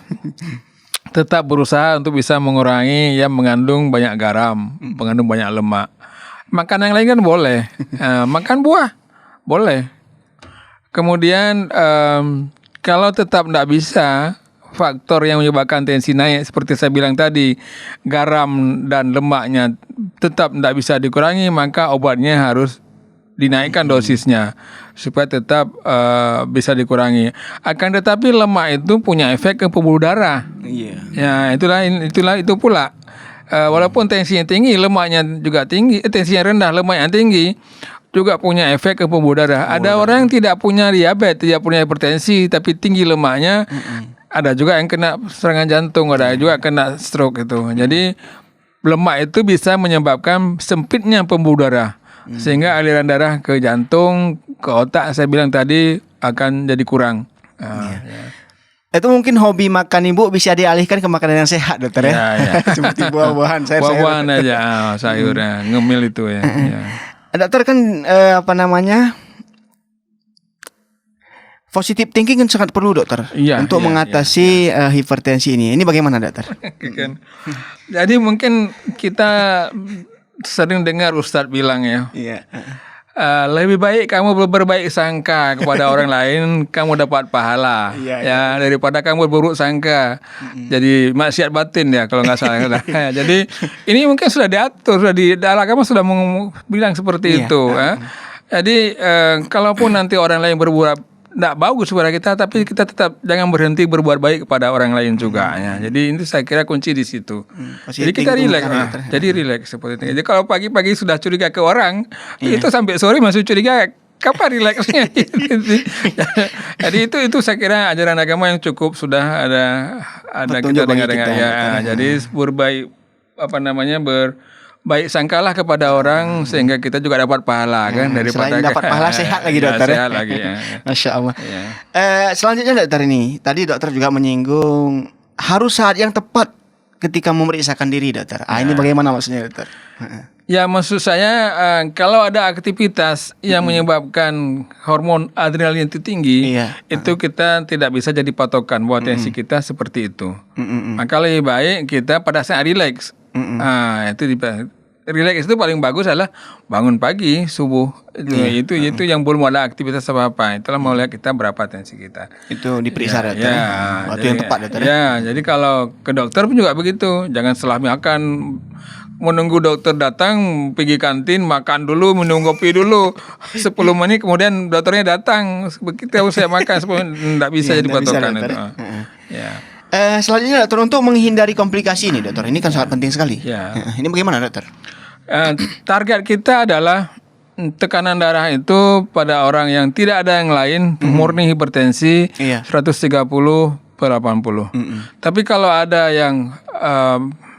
tetap berusaha untuk bisa mengurangi yang mengandung banyak garam, mengandung banyak lemak. Makan yang lain kan boleh. Makan buah boleh. Kemudian kalau tetap tidak bisa, faktor yang menyebabkan tensi naik seperti saya bilang tadi, garam dan lemaknya tetap tidak bisa dikurangi, maka obatnya harus dinaikkan dosisnya supaya tetap bisa dikurangi. Akan tetapi lemak itu punya efek ke pembuluh darah. Ya, itu pula. Walaupun tensinya tinggi, lemaknya juga tinggi, tensinya rendah, lemaknya tinggi, juga punya efek ke pembuluh darah. Ada orang yang tidak punya diabetes, tidak punya hipertensi, tapi tinggi lemaknya. Ada juga yang kena serangan jantung, ada juga kena stroke itu. Jadi lemak itu bisa menyebabkan sempitnya pembuluh darah, sehingga aliran darah ke jantung, ke otak, saya bilang tadi akan jadi kurang. Itu mungkin hobi makan Ibu bisa dialihkan ke makanan yang sehat, dokter ya. Seperti buah-buahan, buah-buahan aja, sayurnya, ngemil itu ya. Dokter kan positive thinking kan sangat perlu, dokter, untuk mengatasi hipertensi ini. Ini bagaimana, dokter? Jadi mungkin kita sering dengar Ustadz bilang ya, lebih baik kamu berbaik sangka kepada orang lain, kamu dapat pahala, daripada kamu berburuk sangka. Jadi maksiat batin ya kalau nggak salah. Jadi ini mungkin sudah diatur, dalam agama sudah bilang seperti itu. Jadi kalaupun nanti orang lain berbuat tidak bagus kepada kita, tapi kita tetap jangan berhenti berbuat baik kepada orang lain juga. Ya. Jadi itu saya kira kunci di situ. Jadi kita rileks. Jadi rileks seperti itu. Jadi kalau pagi-pagi sudah curiga ke orang, itu sampai sore masih curiga. Kapan rileksnya? Jadi itu saya kira ajaran agama yang cukup sudah ada kita dengar-dengar ya. Jadi berbaik baik sangkalah kepada orang sehingga kita juga dapat pahala kan daripada selain dapat pahala sehat lagi dokter. Sehat lagi ya. Masya Allah. Ya. Selanjutnya dokter ini tadi dokter juga menyinggung harus saat yang tepat ketika memeriksakan diri dokter. Ini bagaimana maksudnya dokter? Ya maksud saya kalau ada aktivitas yang menyebabkan hormon adrenalin itu tinggi, itu kita tidak bisa jadi patokan buat tensi kita seperti itu. Maka lebih baik kita pada saat rileks. Itu rileks itu paling bagus adalah bangun pagi subuh. Itu yang belum ada aktivitas apa-apa. Itulah mau lihat kita berapa tensi kita. Itu diperiksa dokter. Waktu yang tepat dokter. Jadi kalau ke dokter pun juga begitu. Jangan setelah makan menunggu dokter datang, pergi kantin, makan dulu, minum kopi dulu 10 menit, kemudian dokternya datang, kita saya makan 10 menit, tidak bisa jadi patokan itu. Selanjutnya dokter, untuk menghindari komplikasi ini dokter, ini kan sangat penting sekali. Ini bagaimana dokter? Target kita adalah tekanan darah itu pada orang yang tidak ada yang lain, murni hipertensi 130/80. Tapi kalau ada yang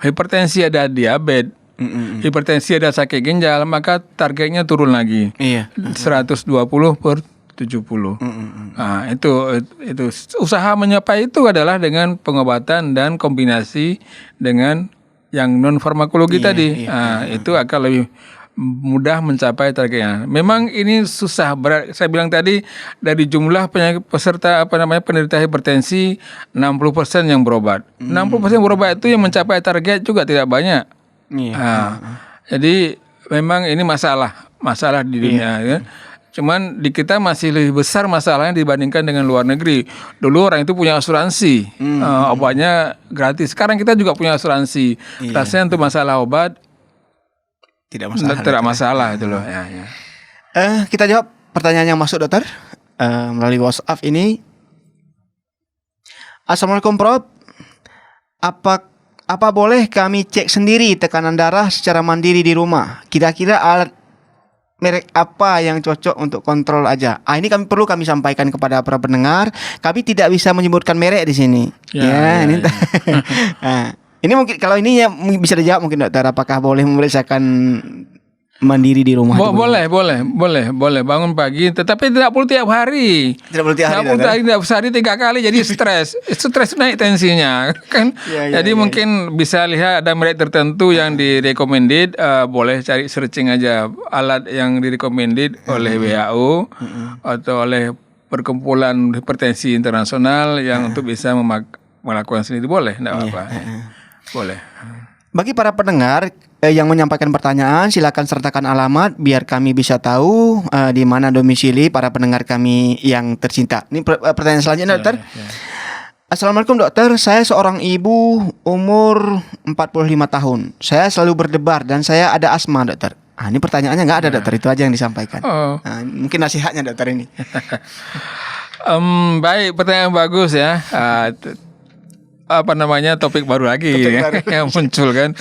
hipertensi, ada diabetes, hipertensi, ada sakit ginjal, maka targetnya turun lagi. 120/70. Itu usaha mencapai itu adalah dengan pengobatan dan kombinasi dengan yang non farmakologi tadi. Itu akan lebih mudah mencapai targetnya. Memang ini susah, berat. Saya bilang tadi dari jumlah peserta penderita hipertensi 60% yang berobat. 60% berobat itu yang mencapai target juga tidak banyak. Jadi memang ini masalah di dunia. Ya. Cuman di kita masih lebih besar masalahnya dibandingkan dengan luar negeri. Dulu orang itu punya asuransi, obatnya gratis. Sekarang kita juga punya asuransi. Rasanya untuk masalah obat tidak masalah itu loh. Kita jawab pertanyaan yang masuk dokter melalui WhatsApp ini. Assalamualaikum Prof. Apa boleh kami cek sendiri tekanan darah secara mandiri di rumah? Kira-kira alat merek apa yang cocok untuk kontrol aja? Ini perlu kami sampaikan kepada para pendengar. Kami tidak bisa menyebutkan merek di sini. Ini mungkin kalau ini ya bisa dijawab mungkin dokter, apakah boleh memeriksakan mandiri di rumah? Boleh bangun pagi, tetapi tidak perlu tiap hari. Tidak perlu tiap hari 3 kali, jadi stres naik tensinya kan. Jadi mungkin bisa lihat ada merek tertentu yang direcommended, boleh cari searching aja alat yang direcommended oleh WHO atau oleh perkumpulan hipertensi internasional yang untuk bisa melakukan sendiri, boleh, tidak apa-apa. Boleh. Bagi para pendengar yang menyampaikan pertanyaan, silakan sertakan alamat biar kami bisa tahu di mana domisili para pendengar kami yang tercinta. Ini pertanyaan selanjutnya dokter. Assalamualaikum dokter, saya seorang ibu umur 45 tahun. Saya selalu berdebar dan saya ada asma dokter. Ini pertanyaannya nggak ada dokter, itu aja yang disampaikan. Mungkin nasihatnya dokter ini. Baik, pertanyaan bagus ya. Topik baru lagi yang muncul kan.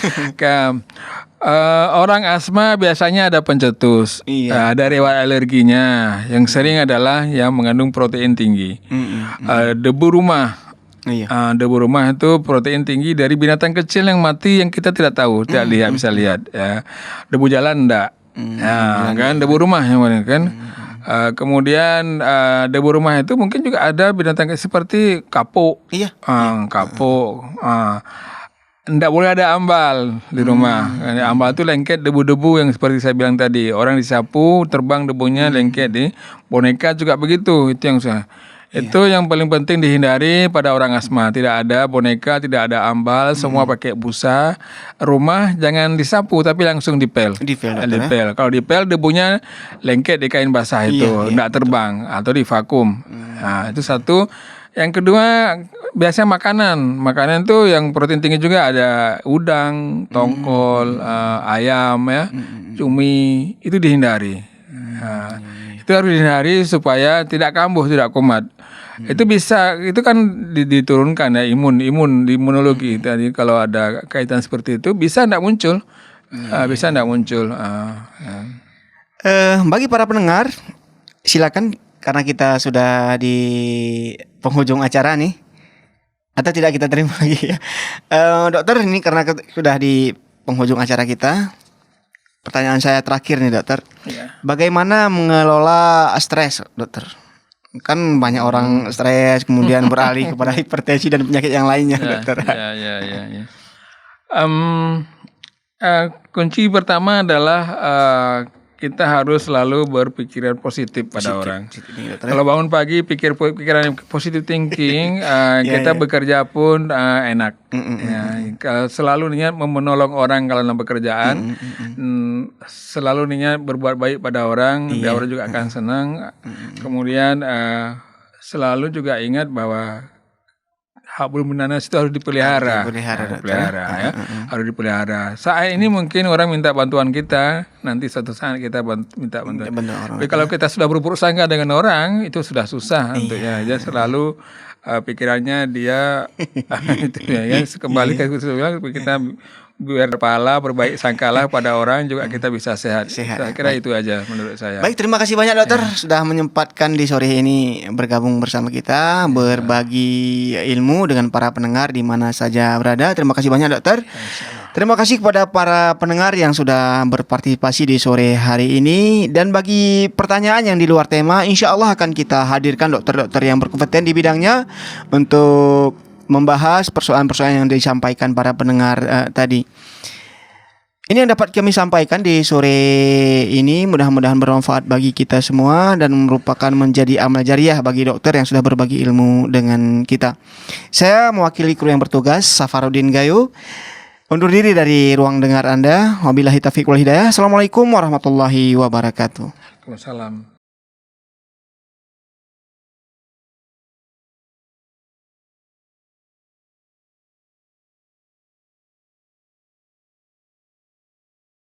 Orang asma biasanya ada pencetus, ada riwayat alerginya. Yang sering adalah yang mengandung protein tinggi. Debu rumah, debu rumah itu protein tinggi dari binatang kecil yang mati yang kita tidak tahu, tidak bisa lihat. Ya. Debu jalan enggak, kan debu rumah yang mana kan. Kemudian debu rumah itu mungkin juga ada binatang seperti kapuk. Kapuk. Tidak boleh ada ambal di rumah. Ambal itu lengket debu-debu yang seperti saya bilang tadi. Orang disapu, terbang debunya lengket di boneka juga begitu. Itu yang susah. Itu yang paling penting dihindari pada orang asma. Tidak ada boneka, tidak ada ambal, semua pakai busa. Rumah jangan disapu tapi langsung dipel. Dipel. Kalau dipel debunya lengket di kain basah itu, tidak terbang atau di vakum. Itu satu. Yang kedua, biasanya makanan itu yang protein tinggi juga ada udang, tongkol, ayam ya, cumi, itu dihindari. Itu harus dihindari supaya tidak kambuh, tidak kumat. Itu bisa, itu kan diturunkan ya imunologi tadi. Kalau ada kaitan seperti itu bisa tidak muncul, bisa tidak muncul. Bagi para pendengar, silakan karena kita sudah di penghujung acara nih, atau tidak kita terima lagi ya. Dokter, ini karena sudah di penghujung acara kita, pertanyaan saya terakhir nih dokter, bagaimana mengelola stres dokter? Kan banyak orang stres kemudian beralih kepada hipertensi dan penyakit yang lainnya dokter. Kunci pertama adalah kita harus selalu berpikiran positif pada orang. Kalau bangun pagi pikiran positive thinking, kita bekerja pun enak. Kalau selalu niat menolong orang kalau dalam pekerjaan, selalu niat berbuat baik pada orang, orang juga akan senang. Kemudian selalu juga ingat bahwa hablum minanas itu harus dipelihara. Harus dipelihara. Saat ini mungkin orang minta bantuan kita, nanti suatu saat kita minta bantuan. Tapi kalau kita sudah berburuk sangka dengan orang, itu sudah susah untuknya. Dia selalu pikirannya dia itu ya, kembali ke kita berpahala, berbaik sangkalah pada orang juga kita bisa sehat. Saya kira itu aja menurut saya. Baik, terima kasih banyak dokter sudah menyempatkan di sore ini bergabung bersama kita, berbagi ilmu dengan para pendengar di mana saja berada. Terima kasih banyak dokter. Terima kasih kepada para pendengar yang sudah berpartisipasi di sore hari ini. Dan bagi pertanyaan yang di luar tema, insya Allah akan kita hadirkan dokter-dokter yang berkompeten di bidangnya untuk membahas persoalan-persoalan yang disampaikan para pendengar tadi. Ini yang dapat kami sampaikan di sore ini, mudah-mudahan bermanfaat bagi kita semua dan merupakan menjadi amal jariah bagi dokter yang sudah berbagi ilmu dengan kita. Saya mewakili kru yang bertugas, Safarudin Gayo, undur diri dari ruang dengar Anda. Wabillahi taufiq wal hidayah. Assalamualaikum warahmatullahi wabarakatuh. Waalaikumsalam.